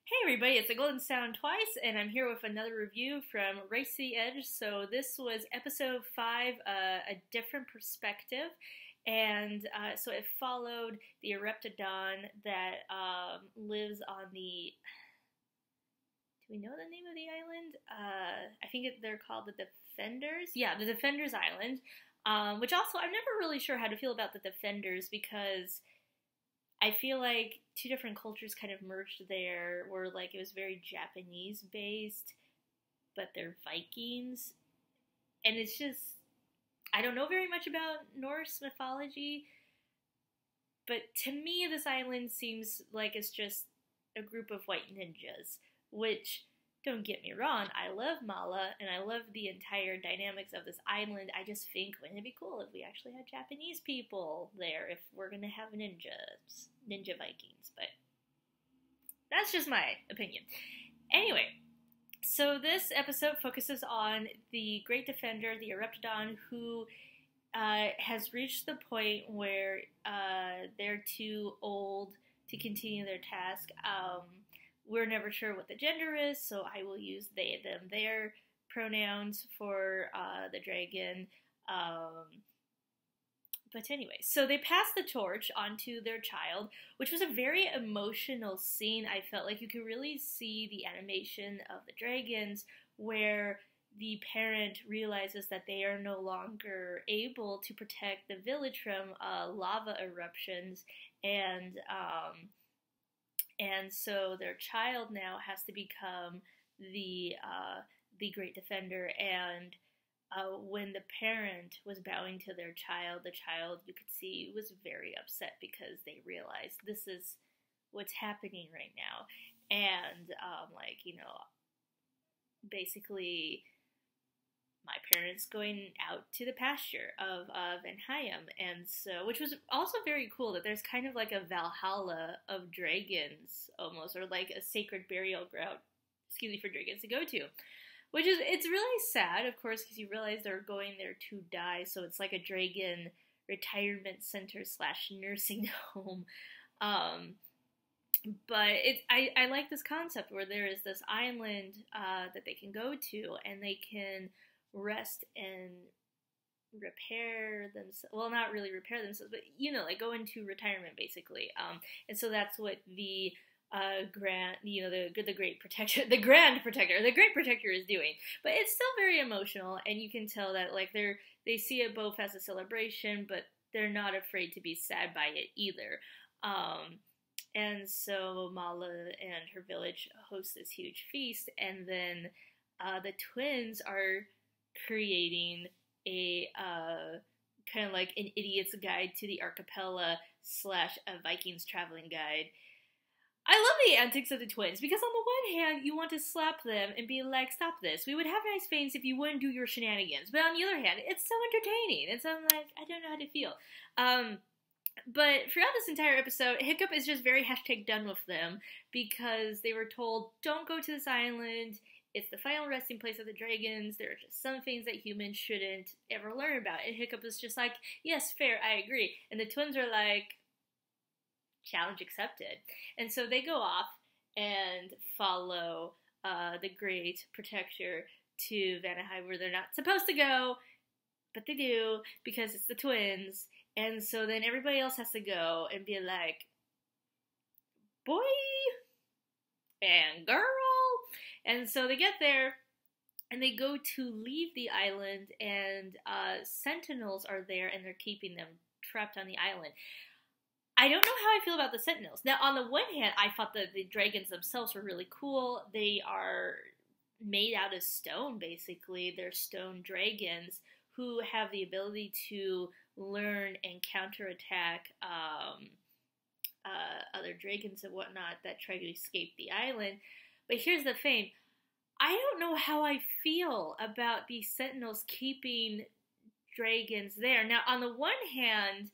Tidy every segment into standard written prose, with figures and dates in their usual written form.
Hey everybody, it's the Golden Sound Twice, and I'm here with another review from Race to the Edge. So this was episode 5, a different perspective, and so it followed the Ereptodon that lives on the. Do we know the name of the island? I think they're called the Defenders. Yeah, the Defenders Island, which also I'm never really sure how to feel about the Defenders because I feel like two different cultures kind of merged there, where like it was very Japanese based, but they're Vikings, and it's just I don't know very much about Norse mythology, but to me this island seems like it's just a group of white ninjas, which don't get me wrong, I love Mala and I love the entire dynamics of this island. I just think wouldn't it be cool if we actually had Japanese people there if we're gonna have ninja Vikings, but that's just my opinion. Anyway, so this episode focuses on the Great Defender, the Ereptodon, who has reached the point where they're too old to continue their task. We're never sure what the gender is, so I will use they, them, their pronouns for the dragon. But anyway, so they pass the torch onto their child, which was a very emotional scene. I felt like you could really see the animation of the dragons where the parent realizes that they are no longer able to protect the village from lava eruptions, and so their child now has to become the Great Defender. And when the parent was bowing to their child, the child, you could see, was very upset because they realized this is what's happening right now. And, basically, my parents going out to the pasture of Van Hyam, and so, which was also very cool that there's kind of like a Valhalla of dragons, almost, or like a sacred burial ground, for dragons to go to. Which is, it's really sad, of course, because you realize they're going there to die, so it's like a dragon retirement center / nursing home. But I like this concept where there is this island that they can go to, and they can rest and repair themselves. Well, not really repair themselves, but, like go into retirement, basically. And so that's what the Great Protector is doing. But it's still very emotional, and you can tell that like they see it both as a celebration, but they're not afraid to be sad by it either. And so Mala and her village host this huge feast, and then the twins are creating a kind of like an idiot's guide to the archipelago / a Vikings traveling guide. I love the antics of the twins, because on the one hand, you want to slap them and be like, stop this. We would have nice things if you wouldn't do your shenanigans. But on the other hand, it's so entertaining. And so I'm like, I don't know how to feel. But throughout this entire episode, Hiccup is just very #done with them, because they were told, don't go to this island. It's the final resting place of the dragons. There are just some things that humans shouldn't ever learn about. And Hiccup is just like, yes, fair, I agree. And the twins are like, challenge accepted. And so they go off and follow the Great Protector to Vanaheim, where they're not supposed to go, but they do, because it's the twins. And so then everybody else has to go and be like, boy and girl. And so they get there, and they go to leave the island, and sentinels are there, and they're keeping them trapped on the island. I don't know how I feel about the sentinels. Now, on the one hand, I thought that the dragons themselves were really cool. They are made out of stone, basically. They're stone dragons who have the ability to learn and counterattack other dragons and whatnot that try to escape the island. But here's the thing. I don't know how I feel about these sentinels keeping dragons there. Now, on the one hand,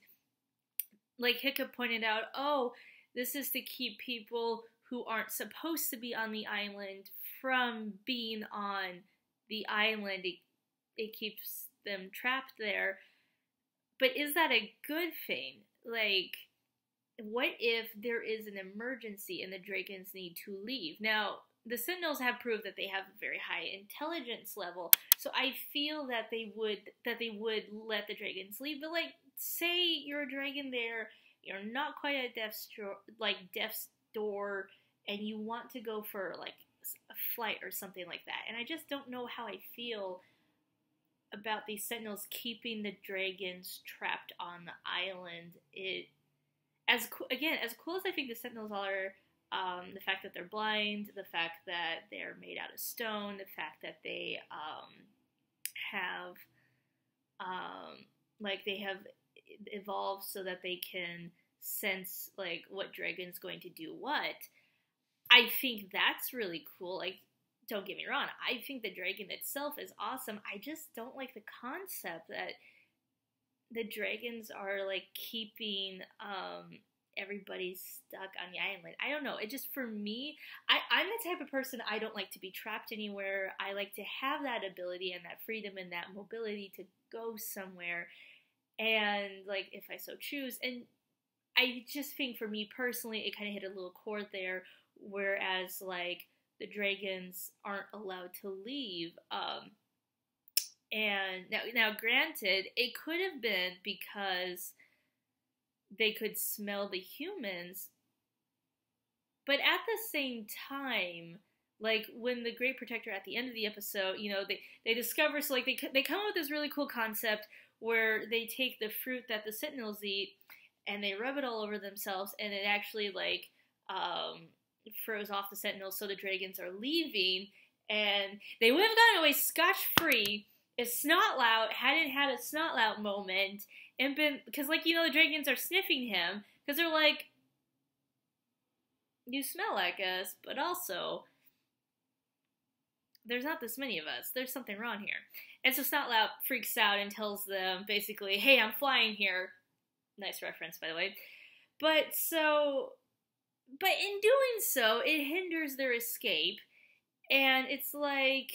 like Hiccup pointed out, oh, this is to keep people who aren't supposed to be on the island from being on the island. It keeps them trapped there. But is that a good thing? Like, what if there is an emergency and the dragons need to leave? Now, the Sentinels have proved that they have a very high intelligence level, so I feel that they would let the dragons leave. But like, say you're a dragon there, you're not quite at death's door, and you want to go for like a flight or something like that. And I just don't know how I feel about these Sentinels keeping the dragons trapped on the island. As cool as I think the Sentinels are, the fact that they're blind, the fact that they're made out of stone, the fact that they have they have evolved so that they can sense like what dragon's going to do what. I think that's really cool. Like, don't get me wrong, I think the dragon itself is awesome. I just don't like the concept that the dragons are like keeping everybody stuck on the island. I don't know. It just, for me, I'm the type of person, I don't like to be trapped anywhere. I like to have that ability and that freedom and that mobility to go somewhere, and like if I so choose. And I just think for me personally, it kind of hit a little chord there, whereas like the dragons aren't allowed to leave. And now granted, it could have been because they could smell the humans, but at the same time, like when the Great Protector at the end of the episode, you know, they discover, so like they come up with this really cool concept where they take the fruit that the Sentinels eat and they rub it all over themselves, and it actually like froze off the Sentinels, so the dragons are leaving, and they would have gotten away scotch-free if Snotlout hadn't had a Snotlout moment and been, because like, you know, the dragons are sniffing him because they're like, you smell like us, but also there's not this many of us. There's something wrong here. And so Snotlout freaks out and tells them basically, hey, I'm flying here. Nice reference, by the way. But in doing so, it hinders their escape, and it's like,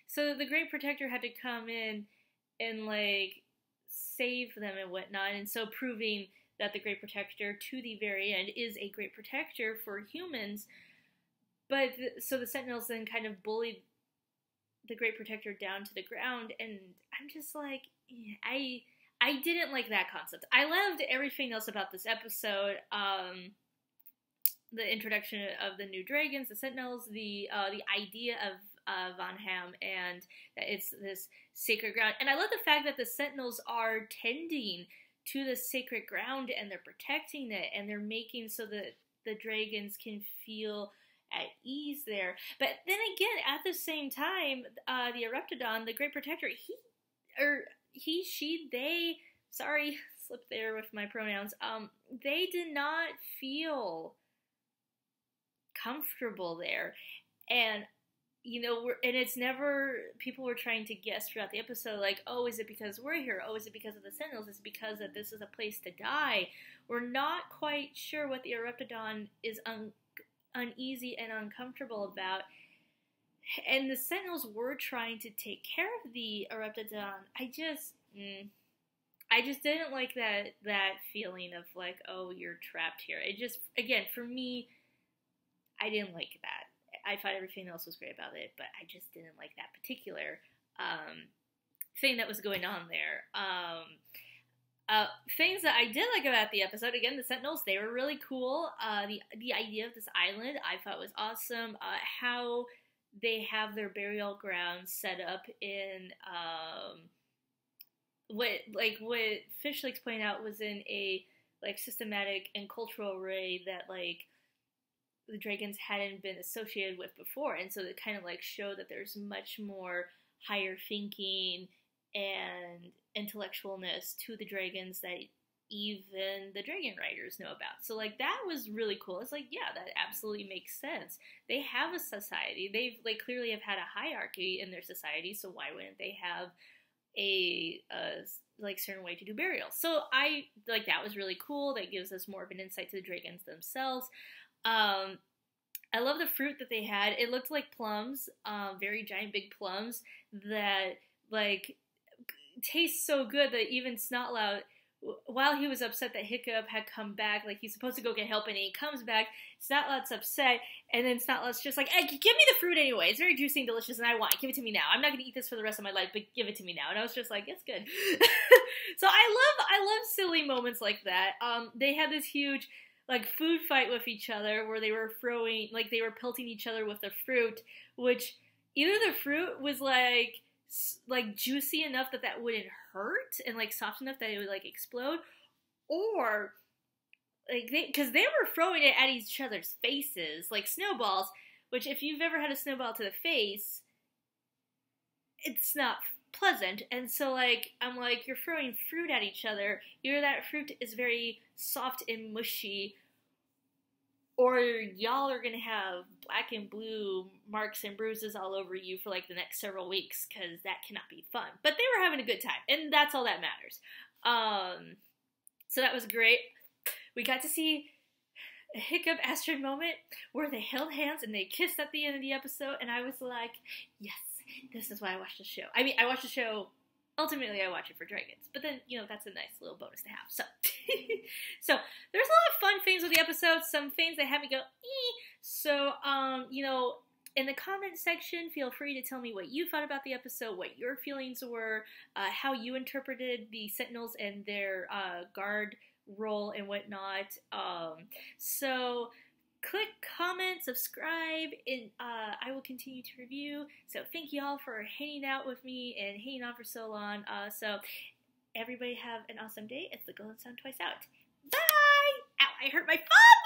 so the Great Protector had to come in and like save them and whatnot, and so proving that the Great Protector to the very end is a Great Protector for humans. But so the Sentinels then kind of bullied the Great Protector down to the ground, and I'm just like, I didn't like that concept. I loved everything else about this episode. The introduction of the new dragons, the Sentinels, the idea of Von Ham, and that it's this sacred ground. And I love the fact that the Sentinels are tending to the sacred ground, and they're protecting it, and they're making so that the dragons can feel at ease there. But then again, at the same time, the Eruptodon, the Great Protector, they, sorry, slipped there with my pronouns, they did not feel comfortable there. And, you know, and it's never, people were trying to guess throughout the episode, like, oh, is it because we're here? Oh, is it because of the Sentinels? Is it because that this is a place to die? We're not quite sure what the Eruptodon is uneasy and uncomfortable about. And the Sentinels were trying to take care of the Eruptodon. I just didn't like that feeling of like, oh, you're trapped here. It just, again, for me, I didn't like that. I thought everything else was great about it, but I just didn't like that particular thing that was going on there. Things that I did like about the episode, again, the Sentinels, they were really cool. The idea of this island I thought was awesome. How they have their burial grounds set up in what Fish Lake's pointing out was in a like systematic and cultural array that like the dragons hadn't been associated with before, and so it kind of like showed that there's much more higher thinking and intellectualness to the dragons that even the dragon riders know about. So like that was really cool. It's like, yeah, that absolutely makes sense. They have a society. They've like clearly have had a hierarchy in their society, so why wouldn't they have a like certain way to do burials? So I like that was really cool. That gives us more of an insight to the dragons themselves. I love the fruit that they had. It looked like plums, very giant big plums that like tastes so good that even Snotlout, while he was upset that Hiccup had come back, like he's supposed to go get help, and he comes back, Snotlout's upset, and then Snotlout's just like, hey, give me the fruit anyway. It's very juicy and delicious, and I want it. Give it to me now. I'm not going to eat this for the rest of my life, but give it to me now. And I was just like, it's good. So I love silly moments like that. They had this huge, like, food fight with each other where they were they were pelting each other with the fruit, which either the fruit was like juicy enough that wouldn't hurt and like soft enough that it would like explode, or like because they were throwing it at each other's faces like snowballs, which if you've ever had a snowball to the face, it's not pleasant. And so like I'm like, you're throwing fruit at each other, either that fruit is very soft and mushy, or y'all are gonna have black and blue marks and bruises all over you for like the next several weeks, because that cannot be fun. But they were having a good time, and that's all that matters. So that was great. We got to see a Hiccup Astrid moment where they held hands and they kissed at the end of the episode, and I was like, yes, this is why I watched the show. I mean, I watched the show. Ultimately, I watch it for dragons, but then, you know, that's a nice little bonus to have. So, so there's a lot of fun things with the episode, some things that had me go, So, you know, in the comment section, feel free to tell me what you thought about the episode, what your feelings were, how you interpreted the Sentinels and their guard role and whatnot. So click, comment, subscribe, and I will continue to review. So thank you all for hanging out with me and hanging on for so long. So everybody have an awesome day. It's the Golden Sound Twice out. Bye! Ow, I hurt my thumb!